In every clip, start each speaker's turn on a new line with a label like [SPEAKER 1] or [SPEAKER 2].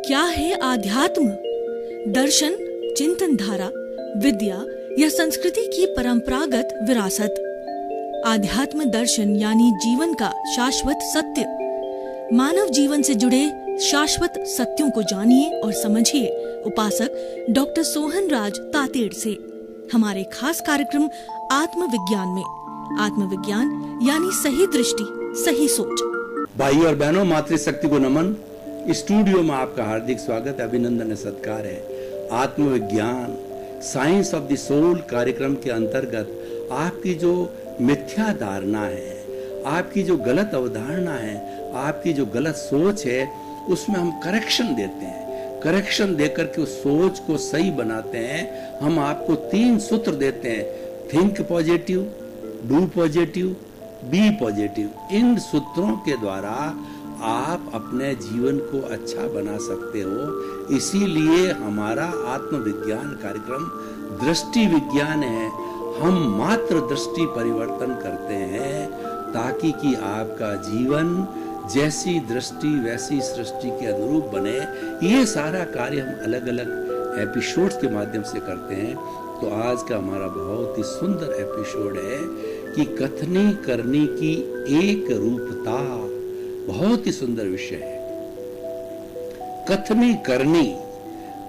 [SPEAKER 1] क्या है आध्यात्म? दर्शन, चिंतन धारा, विद्या या संस्कृति की परंपरागत विरासत। आध्यात्म दर्शन यानी जीवन का शाश्वत सत्य। मानव जीवन से जुड़े शाश्वत सत्यों को जानिए और समझिए उपासक डॉक्टर सोहन राज तातेड़ से हमारे खास कार्यक्रम आत्मविज्ञान में। आत्मविज्ञान यानी सही दृष्टि, सही सोच।
[SPEAKER 2] भाई और बहनों, मातृशक्ति को नमन। स्टूडियो में आपका हार्दिक स्वागत, अभिनंदन, सत्कार है। आत्मविज्ञान, साइंस ऑफ द सोल कार्यक्रम के अंतर्गत आपकी जो मिथ्या धारणा है, आपकी जो गलत अवधारणा है, आपकी जो गलत सोच है, उसमें हम करेक्शन देते हैं। करेक्शन देकर के उस सोच को सही बनाते हैं। हम आपको 3 सूत्र देते हैं: think positive, do positive, be positive. इन सूत्रों के द्वारा आप अपने जीवन को अच्छा बना सकते हो। इसीलिए हमारा आत्मविज्ञान कार्यक्रम दृष्टि विज्ञान है। हम मात्र दृष्टि परिवर्तन करते हैं ताकि कि आपका जीवन जैसी दृष्टि वैसी सृष्टि के अनुरूप बने। ये सारा कार्य हम अलग अलग एपिसोड्स के माध्यम से करते हैं। तो आज का हमारा बहुत ही सुंदर एपिसोड है कि कथनी करनी की एक रूपता। बहुत ही सुंदर विषय है कथनी करनी।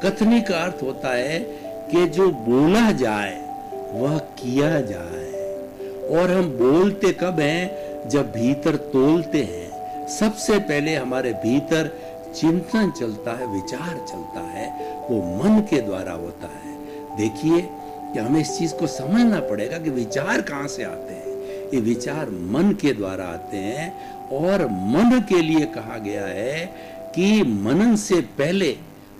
[SPEAKER 2] कथनी का अर्थ होता है कि जो बोला जाए वह किया जाए। और हम बोलते कब हैं? जब भीतर तोलते हैं। सबसे पहले हमारे भीतर चिंतन चलता है, विचार चलता है, वो मन के द्वारा होता है। देखिए कि हमें इस चीज को समझना पड़ेगा कि विचार कहां से आते हैं। ये विचार मन के द्वारा आते हैं। और मन के लिए कहा गया है कि मनन से पहले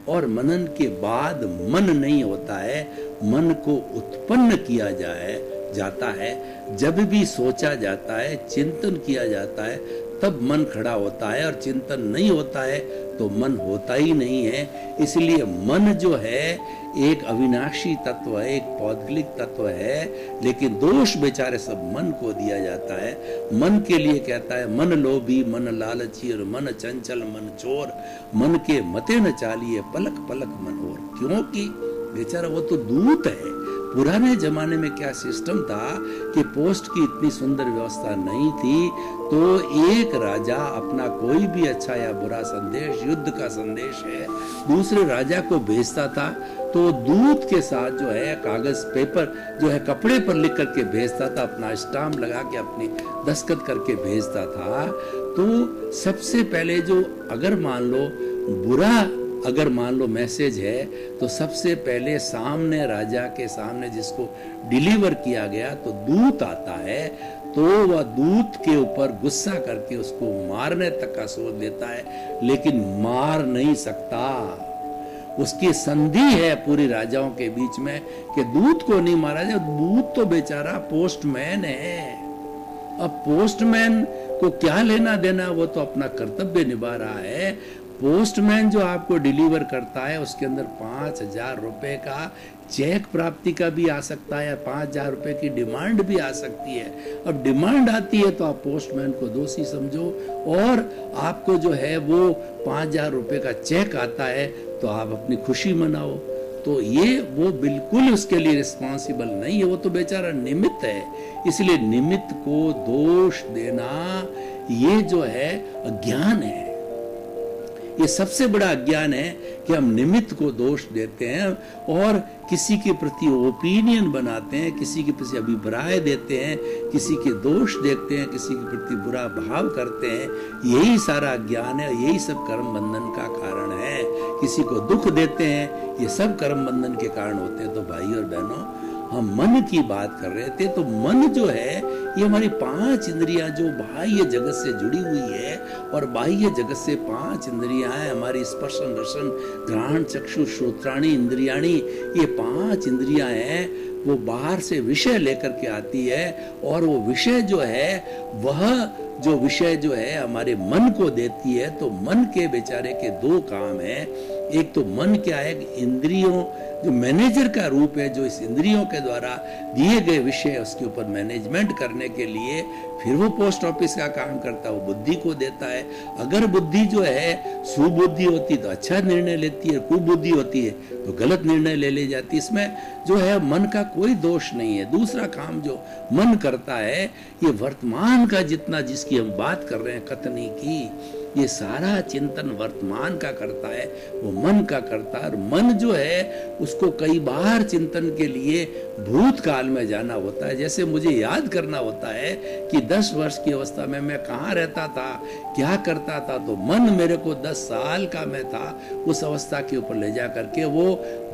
[SPEAKER 2] और मनन के बाद मन नहीं होता है, मन को उत्पन्न किया जाता है। जब भी सोचा जाता है, चिंतन किया जाता है, तब मन खड़ा होता है। और चिंतन नहीं होता है तो मन होता ही नहीं है। इसलिए मन जो है एक अविनाशी तत्व है, एक पौद्गलिक तत्व है। लेकिन दोष बेचारे सब मन को दिया जाता है। मन के लिए कहता है मन लोभी, मन लालची और मन चंचल, मन चोर, मन के मते न चालिए, पलक पलक मन और। क्योंकि बेचारा वो तो दूत है। पुराने जमाने में क्या सिस्टम था कि पोस्ट की इतनी सुंदर व्यवस्था नहीं थी। तो एक राजा अपना कोई भी अच्छा या बुरा संदेश, युद्ध का संदेश है, दूसरे राजा को भेजता था। तो दूत के साथ जो है कागज, पेपर जो है कपड़े पर लिख करके भेजता था, अपना स्टाम्प लगा के अपनी दस्तखत करके भेजता था। तो सबसे पहले जो अगर मान लो मैसेज है, तो सबसे पहले सामने राजा के सामने जिसको डिलीवर किया गया तो दूत आता है। तो वह दूत के ऊपर गुस्सा करके उसको मारने तक का सोच लेता है, लेकिन मार नहीं सकता। उसकी संधि है पूरी राजाओं के बीच में कि दूत को नहीं मारा जाए। दूत तो बेचारा पोस्टमैन है। अब पोस्टमैन को क्या लेना देना, वो तो अपना कर्तव्य निभा रहा है। पोस्टमैन जो आपको डिलीवर करता है उसके अंदर 5,000 रुपए का चेक प्राप्ति का भी आ सकता है, 5,000 रुपए की डिमांड भी आ सकती है। अब डिमांड आती है तो आप पोस्टमैन को दोषी समझो, और आपको जो है वो 5,000 रुपए का चेक आता है तो आप अपनी खुशी मनाओ। तो ये वो बिल्कुल उसके लिए रिस्पॉन्सिबल नहीं है, वो तो बेचारा निमित्त है। इसलिए निमित्त को दोष देना ये जो है अज्ञान है। ये सबसे बड़ा अज्ञान है कि हम निमित्त को दोष देते हैं और किसी के प्रति ओपिनियन बनाते हैं, किसी के प्रति अभिप्राय देते हैं, किसी के दोष देखते हैं, किसी के प्रति बुरा भाव करते हैं। यही सारा अज्ञान है, यही सब कर्म बंधन का कारण है। किसी को दुख देते हैं, ये सब कर्म बंधन के कारण होते हैं। तो भाई और बहनों, हम मन की बात कर रहे थे। तो मन जो है ये हमारी 5 इंद्रियां जो बाह्य जगत से जुड़ी हुई है, और बाह्य जगत से 5 इंद्रियां हैं हमारी: स्पर्शन, रसन, घ्राण, चक्षु, श्रोत्राणी, इंद्रियाणी। ये 5 इंद्रियां हैं, वो बाहर से विषय लेकर के आती है। और वो विषय जो है वह हमारे मन को देती है। तो मन के बेचारे के 2 काम हैं। एक तो मन क्या है, इंद्रियों जो मैनेजर का रूप है, जो इस इंद्रियों के द्वारा दिए गए विषय उसके ऊपर मैनेजमेंट करने के लिए फिर वो पोस्ट ऑफिस का काम करता है, वो बुद्धि को देता है। अगर बुद्धि जो है सुबुद्धि होती तो अच्छा निर्णय लेती है, कुबुद्धि होती है तो गलत निर्णय ले जाती है। इसमें जो है मन का कोई दोष नहीं है। दूसरा काम जो मन करता है, ये वर्तमान का जितना जिसकी हम बात कर रहे हैं कथनी की, ये सारा चिंतन वर्तमान का करता है, वो मन का करता है। और मन जो है उसको कई बार चिंतन के लिए भूतकाल में जाना होता है। जैसे मुझे याद करना होता है कि 10 वर्ष की अवस्था में मैं कहाँ रहता था, क्या करता था, तो मन मेरे को 10 साल का मैं था उस अवस्था के ऊपर ले जा करके वो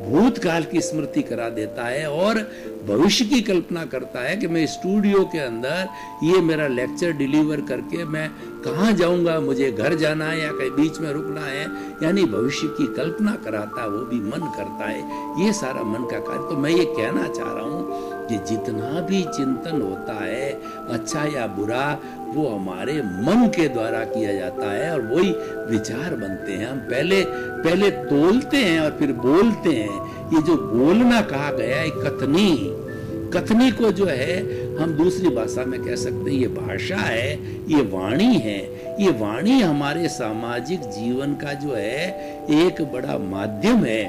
[SPEAKER 2] भूतकाल की स्मृति करा देता है और भविष्य की कल्पना करता है कि मैं स्टूडियो के अंदर ये मेरा लेक्चर डिलीवर करके मैं कहाँ जाऊंगा, मुझे घर जाना है या कहीं बीच में रुकना है, यानी भविष्य की कल्पना कराता है, वो भी मन करता है। ये सारा मन का कार्य। तो मैं ये कहना चाह रहा हूँ कि जितना भी चिंतन होता है अच्छा या बुरा, वो हमारे मन के द्वारा किया जाता है और वही विचार बनते हैं। हम पहले तोलते हैं और फिर बोलते हैं। ये जो बोलना कहा गया है कथनी को जो है हम दूसरी भाषा में कह सकते हैं ये भाषा है, ये वाणी है। ये वाणी हमारे सामाजिक जीवन का जो है एक बड़ा माध्यम है।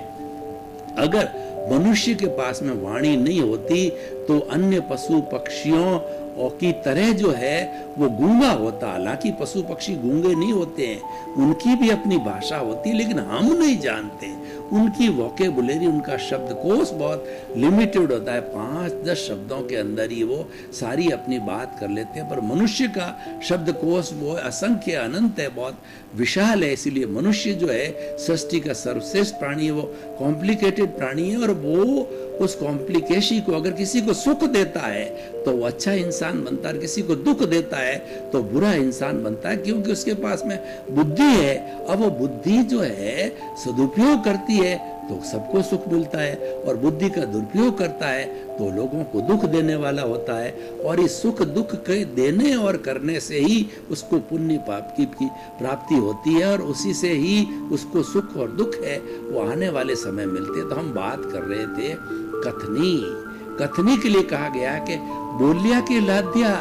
[SPEAKER 2] अगर मनुष्य के पास में वाणी नहीं होती तो अन्य पशु पक्षियों और की तरह जो है वो गूंगा होता। हालांकि पशु पक्षी गूंगे नहीं होते हैं, उनकी भी अपनी भाषा होती है, लेकिन हम नहीं जानते। उनकी वोकेबुलरी, उनका शब्दकोश बहुत लिमिटेड होता है, 5-10 शब्दों के अंदर ही वो सारी अपनी बात कर लेते हैं। पर मनुष्य का शब्दकोश वो असंख्य अनंत है, बहुत विशाल है। इसीलिए मनुष्य जो है सृष्टि का सर्वश्रेष्ठ प्राणी है, वो कॉम्प्लिकेटेड प्राणी है। और वो उस कॉम्प्लिकेशन को अगर किसी को सुख देता है तो वो अच्छा इंसान बनता है, किसी को दुख देता है तो बुरा इंसान बनता है, क्योंकि उसके पास में बुद्धि है। अब वो बुद्धि जो है सदुपयोग करती है तो सबको सुख मिलता है, और बुद्धि का दुरुपयोग करता है तो लोगों को दुख देने वाला होता है। और इस सुख दुख के देने और करने से ही उसको पुण्य पाप की प्राप्ति होती है, और उसी से ही उसको सुख और दुख है वो आने वाले समय मिलते हैं। तो हम बात कर रहे थे कथनी के लिए कहा गया कि बोलिया के लाद्या।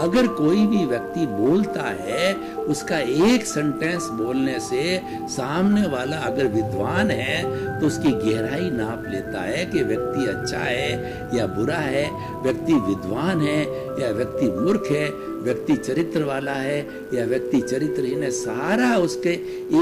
[SPEAKER 2] अगर कोई भी व्यक्ति बोलता है, उसका एक सेंटेंस बोलने से सामने वाला अगर विद्वान है तो उसकी गहराई नाप लेता है कि व्यक्ति अच्छा है या बुरा है, व्यक्ति विद्वान है या व्यक्ति मूर्ख है, व्यक्ति चरित्र वाला है या व्यक्ति चरित्रहीन है। सारा उसके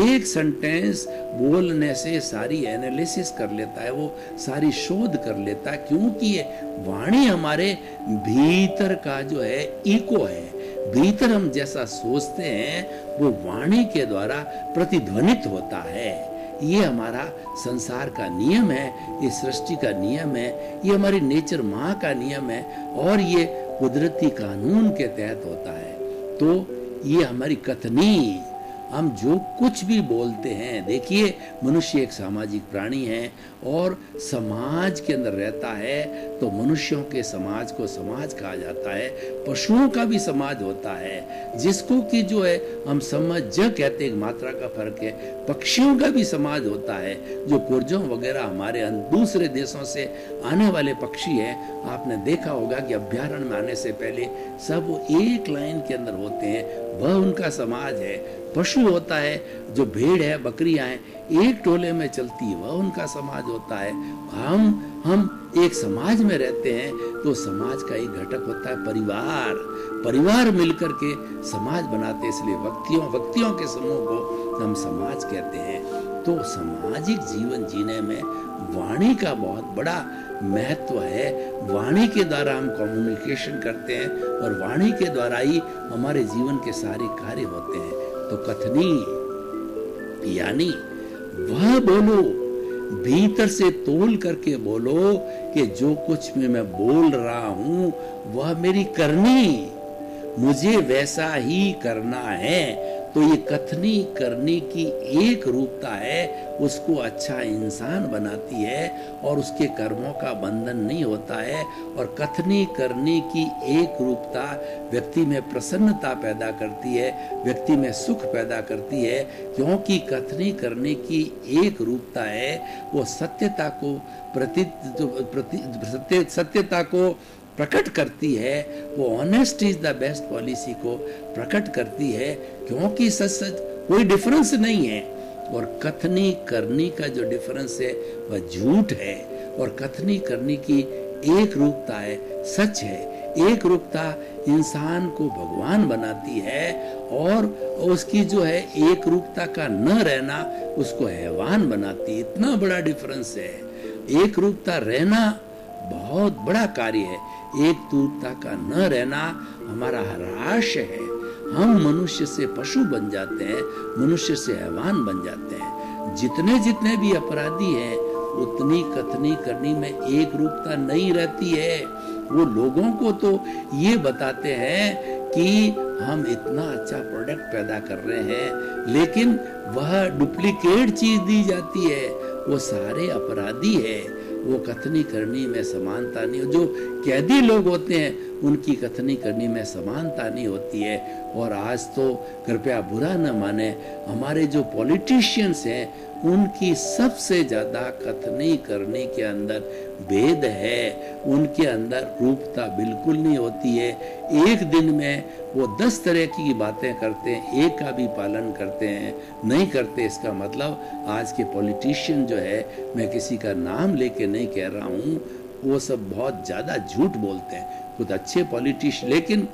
[SPEAKER 2] एक सेंटेंस बोलने से सारी एनालिसिस कर लेता है, वो सारी शोध कर लेता है, क्योंकि ये वाणी हमारे भीतर का जो है इको है। भीतर हम जैसा सोचते हैं वो वाणी के द्वारा प्रतिध्वनित होता है। ये हमारा संसार का नियम है, ये सृष्टि का नियम है, ये हमारी नेचर माँ का नियम है, और ये कुदरती कानून के तहत होता है। तो ये हमारी कथनी, हम जो कुछ भी बोलते हैं, देखिए मनुष्य एक सामाजिक प्राणी है और समाज के अंदर रहता है, तो मनुष्यों के समाज को समाज कहा जाता है। पशुओं का भी समाज होता है, जिसको कि जो है हम समझ कहते हैं, मात्रा का फर्क है। पक्षियों का भी समाज होता है, जो कुर्जों वगैरह हमारे दूसरे देशों से आने वाले पक्षी हैं। आपने देखा होगा कि अभ्यारण्य में आने से पहले सब एक लाइन के अंदर होते हैं, वह उनका समाज है। पशु होता है, जो भेड़ है, बकरियां हैं, एक टोले में चलती है, वह उनका समाज होता है। हम एक समाज में रहते हैं, तो समाज का एक घटक होता है परिवार मिलकर के समाज बनाते हैं, इसलिए व्यक्तियों के समूह को हम समाज कहते हैं। तो सामाजिक जीवन जीने में वाणी का बहुत बड़ा महत्व है। वाणी के द्वारा हम कम्युनिकेशन करते हैं और वाणी के द्वारा ही हमारे जीवन के सारे कार्य होते हैं। तो कथनी यानी वह बोलो, भीतर से तोल करके बोलो कि जो कुछ भी मैं बोल रहा हूं वह मेरी करनी, मुझे वैसा ही करना है। तो ये कथनी करनी की एक रूपता है, उसको अच्छा इंसान बनाती है और उसके कर्मों का बंधन नहीं होता है। और कथनी करने की एक रूपता व्यक्ति में प्रसन्नता पैदा करती है, व्यक्ति में सुख पैदा करती है, क्योंकि कथनी करने की एक रूपता है वो सत्यता को सत्यता को प्रकट करती है, वो honest is the best policy को प्रकट करती है, क्योंकि सच कोई डिफरेंस नहीं है। और कथनी करनी का जो डिफरेंस है वह झूठ है, और कथनी करनी की एक रूपता है, सच है। एक रूपता इंसान को भगवान बनाती है, और उसकी जो है एक रूपता का न रहना उसको हैवान बनाती है। इतना बड़ा डिफरेंस है। एक रूपता रहना बहुत बड़ा कार्य है, एक रूपता का न रहना हमारा ह्रास है। हम मनुष्य से पशु बन जाते हैं, मनुष्य से हैवान बन जाते हैं। जितने जितने भी अपराधी हैं उतनी कथनी करनी में एक रूपता नहीं रहती है। वो लोगों को तो ये बताते हैं कि हम इतना अच्छा प्रोडक्ट पैदा कर रहे हैं, लेकिन वह डुप्लीकेट चीज दी जाती है। वो सारे अपराधी है, वो कथनी करनी में समानता नहीं। जो कैदी लोग होते हैं उनकी कथनी करनी में समानता नहीं होती है। और आज तो कृपया बुरा न माने, हमारे जो पॉलिटिशियंस हैं उनकी सबसे ज्यादा कथनी करने के अंदर भेद है, उनके अंदर रूपता बिल्कुल नहीं होती है। एक दिन में वो 10 तरह की बातें करते हैं, एक का भी पालन करते हैं नहीं करते। इसका मतलब आज के पॉलिटिशियन जो है, मैं किसी का नाम लेके नहीं कह रहा हूँ, वो सब बहुत ज्यादा झूठ बोलते हैं। कुछ अच्छे पॉलिटिशियन, लेकिन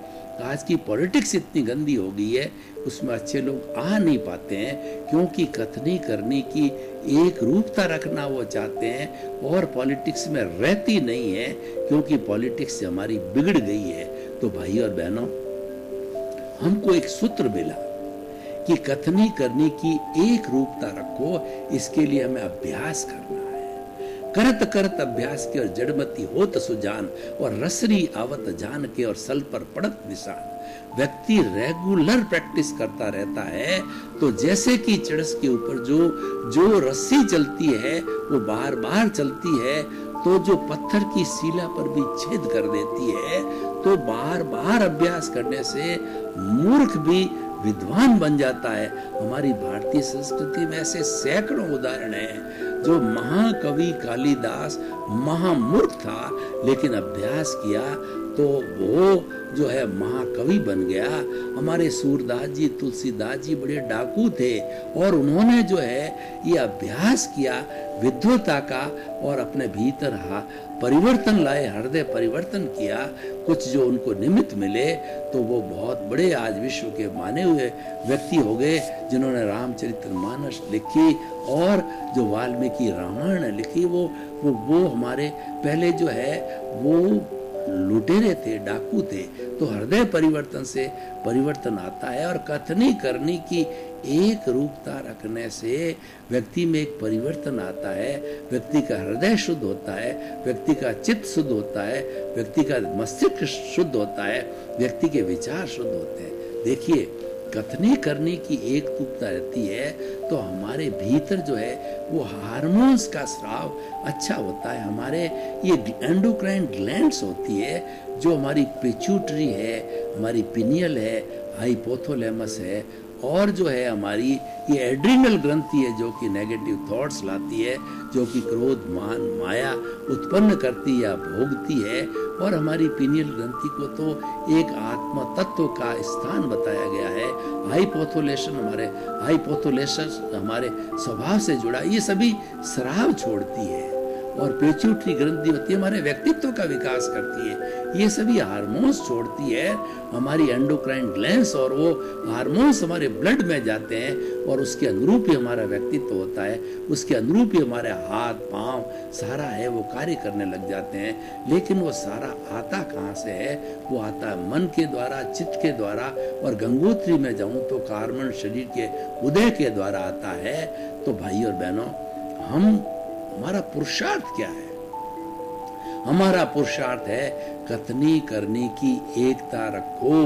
[SPEAKER 2] आज की पॉलिटिक्स इतनी गंदी हो गई है, उसमें अच्छे लोग आ नहीं पाते हैं, क्योंकि कथनी करने की एक रूपता रखना वो चाहते हैं और पॉलिटिक्स में रहती नहीं है, क्योंकि पॉलिटिक्स से हमारी बिगड़ गई है। तो भाई और बहनों, हमको एक सूत्र मिला कि कथनी करने की एक रूपता रखो, इसके लिए हमें अभ्यास करना है। करत करत अभ्यास के और जड़मती होत सुजान, और रसरी आवत जान के और सल पर पड़त निशान। व्यक्ति रेगुलर प्रैक्टिस करता रहता है तो जैसे कि चरस के ऊपर जो रस्सी चलती है वो बार बार चलती है, तो जो पत्थर की सीला पर भी छेद कर देती है। तो बार बार अभ्यास करने से मूर्ख भी विद्वान बन जाता है। हमारी भारतीय संस्कृति में ऐसे सैकड़ों उदाहरण हैं। जो महाकवि कालिदास महामूर्ख था, लेकिन अभ्यास किया तो वो जो है महाकवि बन गया। हमारे सूरदास जी, तुलसीदास जी बड़े डाकू थे, और उन्होंने जो है ये अभ्यास किया विद्वता का, और अपने भीतर परिवर्तन लाए, हृदय परिवर्तन किया। कुछ जो उनको निमित्त मिले तो वो बहुत बड़े आज विश्व के माने हुए व्यक्ति हो गए, जिन्होंने रामचरितमानस लिखी और जो वाल्मीकि रामायण लिखी। वो हमारे पहले जो है वो लुटेरे थे, डाकू थे। तो हृदय परिवर्तन से परिवर्तन आता है, और कथनी करने की एक रूपता रखने से व्यक्ति में एक परिवर्तन आता है। व्यक्ति का हृदय शुद्ध होता है, व्यक्ति का चित्त शुद्ध होता है, व्यक्ति का मस्तिष्क शुद्ध होता है, व्यक्ति के विचार शुद्ध होते हैं। देखिए, कथनी करने की एक रूपता रहती है तो हमारे भीतर जो है वो हार्मोन्स का स्राव अच्छा होता है। हमारे ये एंडोक्राइन ग्लैंड्स होती है, जो हमारी पिट्यूटरी है, हमारी पिनियल है, हाइपोथैलेमस है, और जो है हमारी ये एड्रिनल ग्रंथि है, जो कि नेगेटिव थॉट्स लाती है, जो कि क्रोध मान माया उत्पन्न करती या भोगती है। और हमारी पिनियल ग्रंथि को तो एक आत्म तत्व का स्थान बताया गया है। हाइपोथैलेमस हमारे स्वभाव से जुड़ा, ये सभी स्राव छोड़ती है। और पिट्यूटरी ग्रंथि होती है, हमारे व्यक्तित्व का विकास करती है। ये सभी हार्मोन्स छोड़ती है हमारी एंडोक्राइन ग्लैंड्स, और वो हार्मोन्स हमारे ब्लड में जाते हैं, और उसके अनुरूप ही हमारा व्यक्तित्व होता है, उसके अनुरूप ही हमारे हाथ पांव सारा है वो कार्य करने लग जाते हैं। लेकिन वो सारा आता कहाँ से है? वो आता है मन के द्वारा, चित्त के द्वारा, और गंगोत्री में जाऊं तो कार्बन शरीर के उदय के द्वारा आता है। तो भाई और बहनों, हमारा पुरुषार्थ क्या है? हमारा पुरुषार्थ है कथनी करनी की एकता रखो,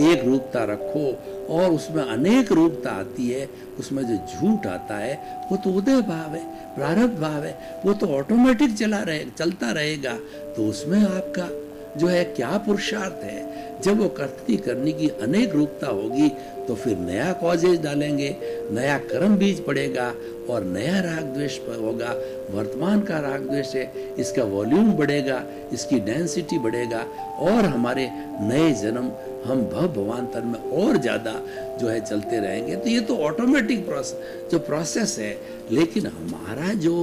[SPEAKER 2] एक रूपता रखो, और उसमें अनेक रूपता आती है। उसमें जो झूठ आता है वो तो उदय भाव है, प्रारब्ध भाव है, वो तो ऑटोमेटिक चलता रहेगा। तो उसमें आपका जो है क्या पुरुषार्थ है? जब वो कथनी करने की अनेक रूपता होगी तो फिर नया कॉजेज डालेंगे, नया कर्म बीज पड़ेगा और नया राग द्वेष होगा। वर्तमान का राग द्वेष है, इसका वॉल्यूम बढ़ेगा, इसकी डेंसिटी बढ़ेगा और हमारे नए जन्म हम भवांतर में और ज्यादा जो है चलते रहेंगे। तो ये तो ऑटोमेटिक प्रोसेस है। लेकिन हमारा जो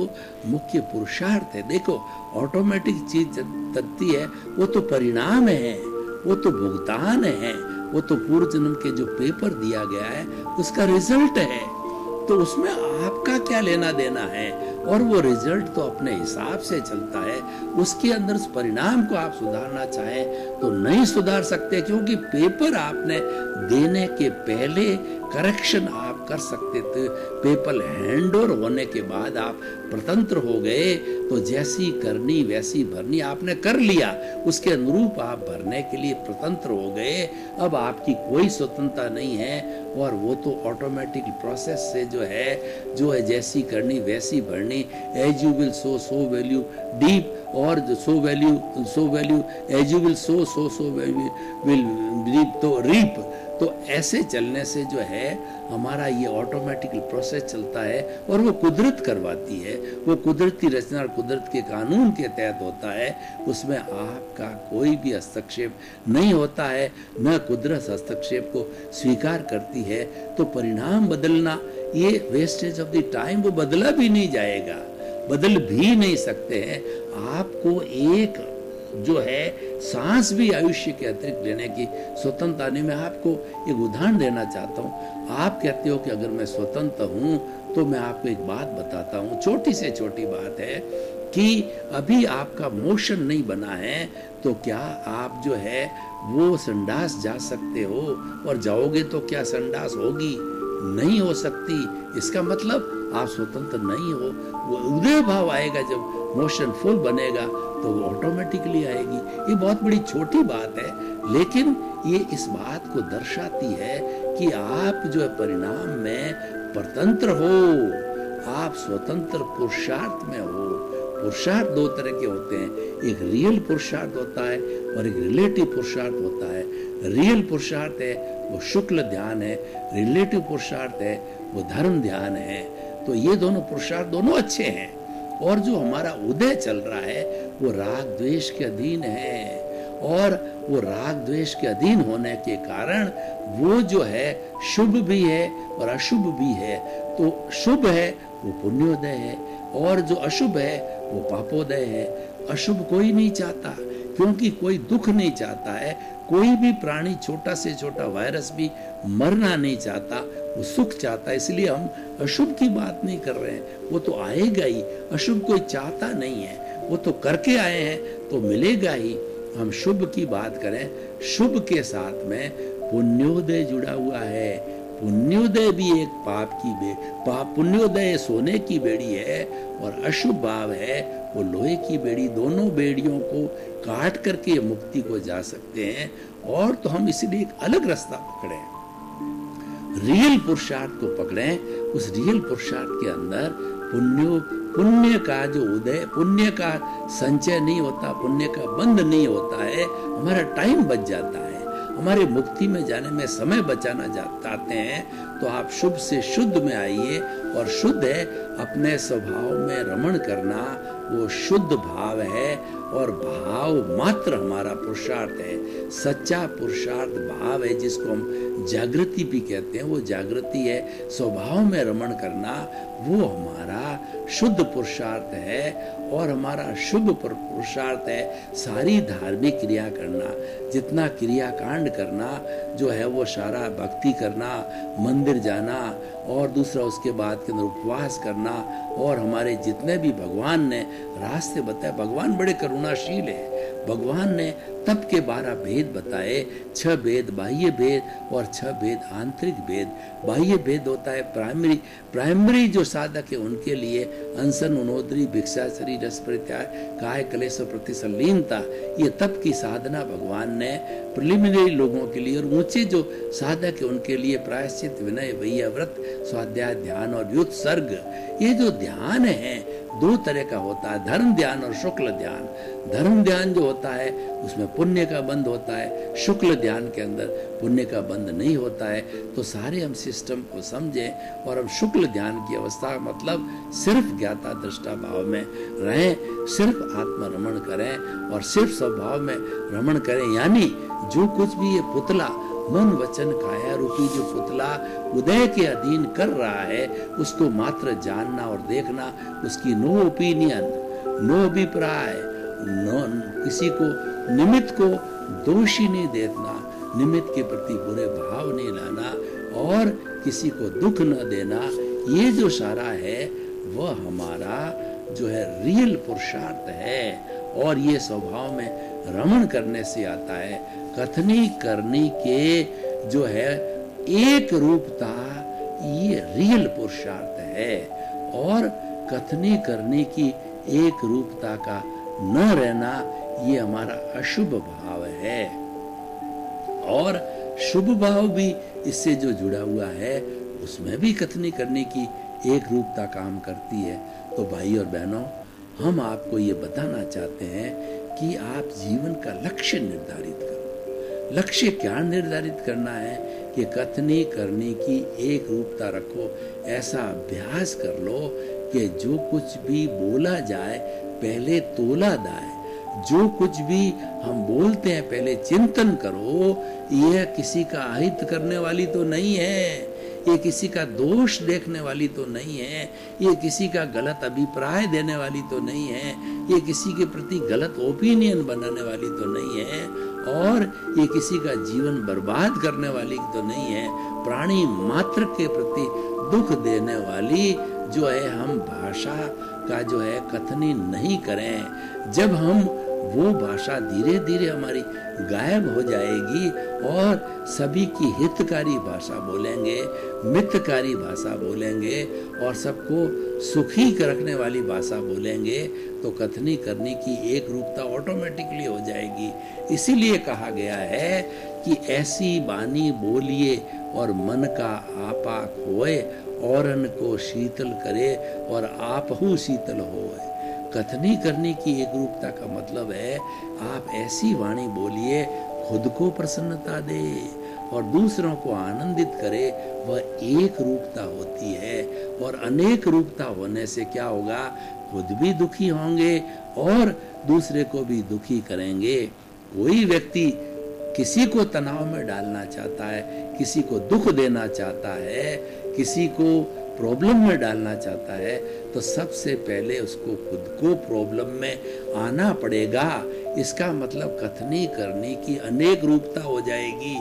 [SPEAKER 2] मुख्य पुरुषार्थ है, देखो ऑटोमेटिक चीज तत्ती है, वो तो परिणाम है, वो तो भुगतान है, वो तो पूर्व जन्म के जो पेपर दिया गया है उसका रिजल्ट है। तो उसमें आपका क्या लेना देना है? और वो रिजल्ट तो अपने हिसाब से चलता है। उसके अंदर उस परिणाम को आप सुधारना चाहें तो नहीं सुधार सकते, क्योंकि पेपर आपने देने के पहले करेक्शन आप कर सकते थे। पेपर हैंडओवर होने के बाद आप स्वतंत्र हो गए, तो जैसी करनी वैसी भरनी आपने कर लिया, उसके अनुरूप आप भरने के लिए स्वतंत्र हो गए। अब आपकी कोई स्वतंत्रता नहीं है और वो तो ऑटोमेटिक प्रोसेस से जो है जैसी करनी वैसी भरनी। As you will sow value deep, और so value as you will sow will deep, तो रीप। तो ऐसे चलने से जो है हमारा ये ऑटोमेटिक प्रोसेस चलता है और वो कुदरत करवाती है। वो कुदरती रचना और कुदरत के कानून के तहत होता है। उसमें आपका कोई भी हस्तक्षेप नहीं होता है, न कुदरत हस्तक्षेप को स्वीकार करती है। तो परिणाम बदलना ये वेस्टेज ऑफ द टाइम, वो बदला भी नहीं जाएगा, बदल भी नहीं सकते हैं। आपको एक जो है सांस भी आयुष्य के अतिरिक्त लेने की स्वतंत्रता नहीं। मैं आपको एक उदाहरण देना चाहता हूँ। आप कहते हो कि अगर मैं स्वतंत्र हूँ, तो मैं आपको एक बात बताता हूँ, छोटी से छोटी बात है कि अभी आपका मोशन नहीं बना है, तो क्या आप जो है वो संडास जा सकते हो? और जाओगे तो क्या संडास होगी? नहीं हो सकती। इसका मतलब आप स्वतंत्र नहीं हो। वो उदय भाव आएगा जब मोशन फुल बनेगा, तो वो ऑटोमेटिकली आएगी। ये बहुत बड़ी छोटी बात है, लेकिन ये इस बात को दर्शाती है कि आप जो है परिणाम में स्वतंत्र हो, आप स्वतंत्र पुरुषार्थ में हो। पुरुषार्थ दो तरह के होते हैं, एक रियल पुरुषार्थ होता है और एक रिलेटिव पुरुषार्थ होता है। रियल पुरुषार्थ है वो शुक्ल ध्यान है, रिलेटिव पुरुषार्थ है वो धर्म ध्यान है। तो ये दोनों पुरुषार्थ दोनों अच्छे हैं। और जो हमारा उदय चल रहा है वो राग द्वेष के अधीन है, और वो राग द्वेष के अधीन होने के कारण वो जो है शुभ भी है और अशुभ भी है। तो शुभ है वो पुण्योदय है, और जो अशुभ है वो पापोदय है। अशुभ कोई नहीं चाहता, क्योंकि कोई दुख नहीं चाहता है। कोई भी प्राणी, छोटा से छोटा वायरस भी मरना नहीं चाहता, वो सुख चाहता है। इसलिए हम अशुभ की बात नहीं कर रहे हैं, वो तो आएगा ही। अशुभ कोई चाहता नहीं है, वो तो करके आए हैं तो मिलेगा ही। हम शुभ की बात करें, शुभ के साथ में पुण्योदय जुड़ा हुआ है। पुण्योदय भी एक पुण्योदय सोने की बेड़ी है और अशुभ भाव है वो लोहे की बेड़ी। दोनों बेड़ियों को काट करके मुक्ति को जा सकते हैं। और तो हम इसलिए एक अलग रास्ता पकड़े, रियल पुरुषार्थ को पकड़े। उस रियल पुरुषार्थ के अंदर पुण्य का जो उदय, पुण्य का संचय नहीं होता, पुण्य का बंध नहीं होता है। हमारा टाइम बच जाता है, हमारे मुक्ति में जाने में समय बचाना चाहते हैं तो आप शुभ से शुद्ध में आइए। और शुद्ध है अपने स्वभाव में रमण करना, वो शुद्ध भाव है और भाव मात्र हमारा पुरुषार्थ है। सच्चा पुरुषार्थ भाव है, जिसको हम जागृति भी कहते हैं। वो जागृति है, स्वभाव में रमण करना, वो हमारा शुद्ध पुरुषार्थ है। और हमारा शुभ पुरुषार्थ है सारी धार्मिक क्रिया करना, जितना क्रियाकांड करना जो है वो सारा भक्ति करना, मंदिर जाना, और दूसरा उसके बाद के अंदर उपवास करना। और हमारे जितने भी भगवान ने रास्ते बताए, भगवान बड़े करुणाशील है, भगवान ने तप के 12 भेद बताए, 6 भेद बाह्य भेद और 6 भेद आंतरिक भेद। बाह्य भेद होता है प्राइमरी जो साधक है उनके लिए अनशन, उनोदरी, भिक्षाचरी, रस परित्याग, काय क्लेश प्रतिसल्लीनता, ये तप की साधना भगवान ने प्रिलिमिनरी लोगों के लिए, और ऊंचे जो साधक है उनके लिए प्रायश्चित, विनय, वैया, व्रत, स्वाध्याय, ध्यान और व्युत्सर्ग। ये जो ध्यान है 2 तरह का होता है, धर्म ध्यान और शुक्ल ध्यान। धर्म ध्यान जो होता है उसमें पुण्य का बंध होता है, शुक्ल ध्यान के अंदर पुण्य का बंध नहीं होता है। तो सारे हम सिस्टम को समझें और हम शुक्ल ध्यान की अवस्था मतलब सिर्फ ज्ञाता दृष्टा भाव में रहें, सिर्फ आत्म रमण करें और सिर्फ स्वभाव में रमण करें। यानी जो कुछ भी ये पुतला मन वचन काया रूपी जो पुतला उदय के अधीन कर रहा है उसको मात्र जानना और देखना, उसकी नो ओपिनियन, नो अभिप्राय, नो किसी को निमित्त को दोषी नहीं देखना, निमित्त के प्रति बुरे भाव नहीं लाना और किसी को दुख न देना। ये जो सारा है वह हमारा जो है रियल पुरुषार्थ है और ये स्वभाव में रमण करने से आता है। कथनी करनी के जो है एक रूपता ये रियल पुरुषार्थ है और कथनी करने की एक रूपता का न रहना ये हमारा अशुभ भाव है। और शुभ भाव भी इससे जो जुड़ा हुआ है उसमें भी कथनी करने की एक रूपता काम करती है। तो भाई और बहनों, हम आपको ये बताना चाहते हैं कि आप जीवन का लक्ष्य निर्धारित करो। लक्ष्य क्या निर्धारित करना है कि कथनी करने की एक रूपता रखो। ऐसा अभ्यास कर लो कि जो कुछ भी बोला जाए पहले तोला जाए, जो कुछ भी हम बोलते हैं पहले चिंतन करो। यह किसी का अहित करने वाली तो नहीं है, ये किसी का दोष देखने वाली तो नहीं है, ये किसी का गलत अभिप्राय देने वाली तो नहीं है, ये किसी के प्रति गलत ओपिनियन बनाने वाली तो नहीं है और ये किसी का जीवन बर्बाद करने वाली तो नहीं है। प्राणी मात्र के प्रति दुख देने वाली जो है हम भाषा का जो है कथनी नहीं करें। जब हम वो भाषा धीरे धीरे हमारी गायब हो जाएगी और सभी की हितकारी भाषा बोलेंगे, मित्रकारी भाषा बोलेंगे और सबको सुखी रखने वाली भाषा बोलेंगे तो कथनी करने की एक रूपता ऑटोमेटिकली हो जाएगी। इसीलिए कहा गया है कि ऐसी वाणी बोलिए और मन का आपा खोए, औरन को शीतल करे और आपहु शीतल होए। कथनी करने की एक रूपता का मतलब है आप ऐसी वाणी बोलिए खुद को प्रसन्नता दे और दूसरों को आनंदित करे। वह एक रूपता होती है और अनेक रूपता होने से क्या होगा, खुद भी दुखी होंगे और दूसरे को भी दुखी करेंगे। कोई व्यक्ति किसी को तनाव में डालना चाहता है, किसी को दुख देना चाहता है, किसी को प्रॉब्लम में डालना चाहता है तो सबसे पहले उसको खुद को प्रॉब्लम में आना पड़ेगा। इसका मतलब कथनी करने की अनेक रूपता हो जाएगी।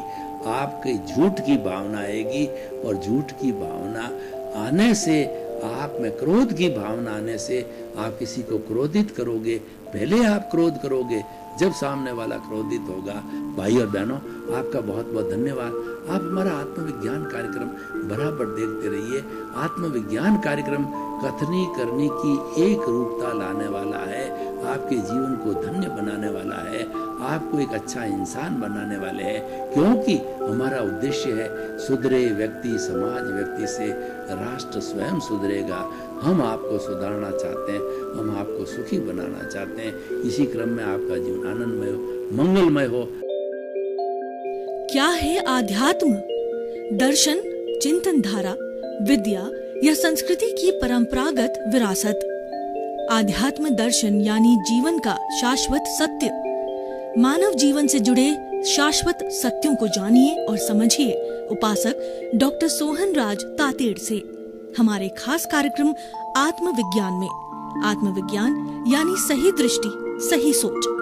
[SPEAKER 2] आपके झूठ की भावना आएगी और झूठ की भावना आने से, आप में क्रोध की भावना आने से आप किसी को क्रोधित करोगे। पहले आप क्रोध करोगे जब सामने वाला क्रोधित होगा। भाई और बहनों, आपका बहुत बहुत धन्यवाद। आप हमारा आत्मविज्ञान कार्यक्रम बराबर देखते रहिए। आत्मविज्ञान कार्यक्रम कथनी करने की एक रूपता लाने वाला है, आपके जीवन को धन्य बनाने वाला है, आपको एक अच्छा इंसान बनाने वाले हैं। क्योंकि हमारा उद्देश्य है सुधरे व्यक्ति समाज, व्यक्ति से राष्ट्र स्वयं सुधरेगा। हम आपको सुधारना चाहते हैं, हम आपको सुखी बनाना चाहते हैं। इसी क्रम में आपका जीवन आनंदमय हो, मंगलमय हो।
[SPEAKER 1] क्या है आध्यात्म? दर्शन, चिंतन धारा, विद्या या संस्कृति की परंपरागत विरासत। आध्यात्म दर्शन यानी जीवन का शाश्वत सत्य। मानव जीवन से जुड़े शाश्वत सत्यों को जानिए और समझिए उपासक डॉक्टर सोहन राज तातेड़ से हमारे खास कार्यक्रम आत्मविज्ञान में। आत्मविज्ञान यानी सही दृष्टि, सही सोच।